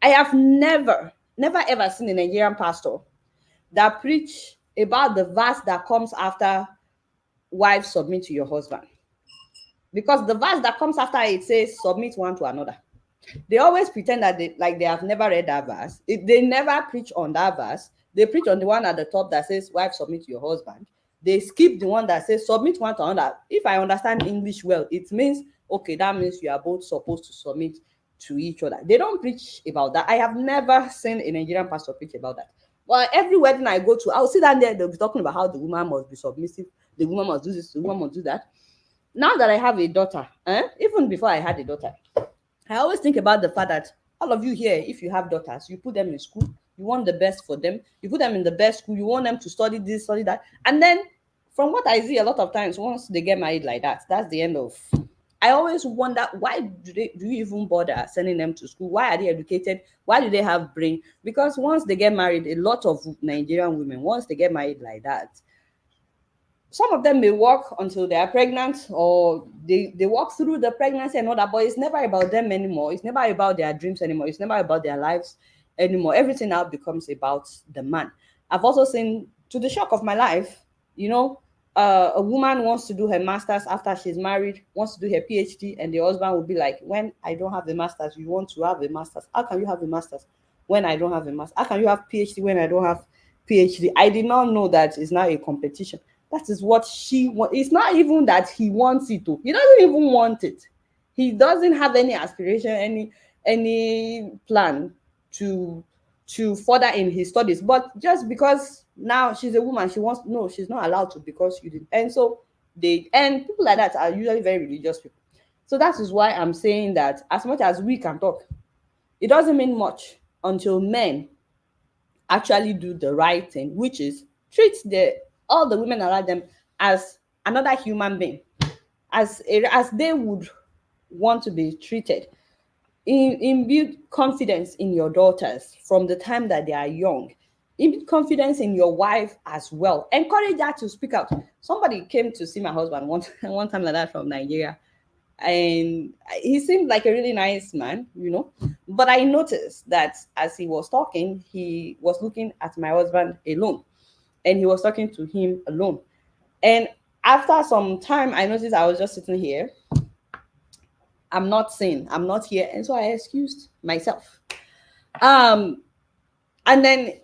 have never ever seen a Nigerian pastor that preach about the verse that comes after wife submit to your husband. Because the verse that comes after it says submit one to another. They always pretend that they have never read that verse. They never preach on that verse. They preach on the one at the top that says wife submit to your husband. They skip the one that says submit one to another. If I understand English well, it means, okay, that means you are both supposed to submit to each other. They don't preach about that. I have never seen a Nigerian pastor preach about that. Well, every wedding I go to, I'll sit down there, they'll be talking about how the woman must be submissive, the woman must do this, the woman must do that. Now that I have a daughter, even before I had a daughter, I always think about the fact that all of you here, if you have daughters, you put them in school, you want the best for them, you put them in the best school, you want them to study this, study that. And then from what I see a lot of times, once they get married like that, that's the end of. I always wonder, why do you even bother sending them to school? Why are they educated? Why do they have brain? Because once they get married, a lot of Nigerian women, once they get married like that, some of them may work until they are pregnant, or they walk through the pregnancy and all that, but it's never about them anymore. It's never about their dreams anymore. It's never about their lives anymore. Everything now becomes about the man. I've also seen, to the shock of my life, a woman wants to do her master's after she's married, wants to do her PhD, and the husband will be like, when I don't have the master's, you want to have a master's. How can you have a master's when I don't have a master's? How can you have PhD when I don't have PhD? I did not know that it's now a competition. That is what she wants. It's not even that he wants it to. He doesn't even want it. He doesn't have any aspiration, any plan to further in his studies. But just because now she's a woman, she wants, no, she's not allowed to, because you did. And so and people like that are usually very religious people. So that is why I'm saying that as much as we can talk, it doesn't mean much until men actually do the right thing, which is treat all the women around them as another human being, as they would want to be treated. Build confidence in your daughters from the time that they are young. Build confidence in your wife as well. Encourage her to speak out. Somebody came to see my husband one time like that from Nigeria, and he seemed like a really nice man, But I noticed that as he was talking, he was looking at my husband alone, and he was talking to him alone. And after some time, I noticed I was just sitting here. I'm not seen. I'm not here. And so I excused myself. And then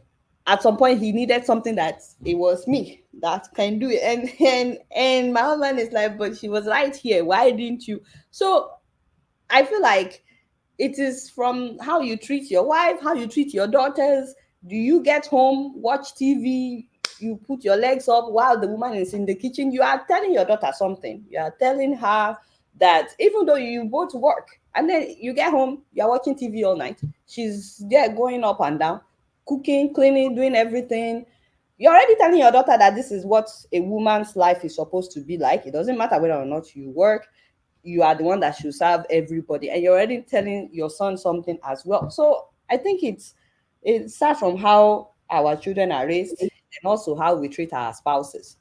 at some point he needed something that it was me that can do it. And my husband is like, but she was right here. Why didn't you? So I feel like it is from how you treat your wife, how you treat your daughters. Do you get home, watch TV, you put your legs up while the woman is in the kitchen? You are telling your daughter something. You are telling her that even though you both work, and then you get home, you're watching TV all night, she's there going up and down, cooking, cleaning, doing everything. You're already telling your daughter that this is what a woman's life is supposed to be like. It doesn't matter whether or not you work, you are the one that should serve everybody, and you're already telling your son something as well. So I think it starts from how our children are raised, and also how we treat our spouses.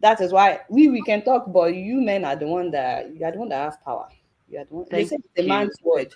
That is why we can talk, but you men are the one that have power. You are the one. They Thank say it's a you. man's word.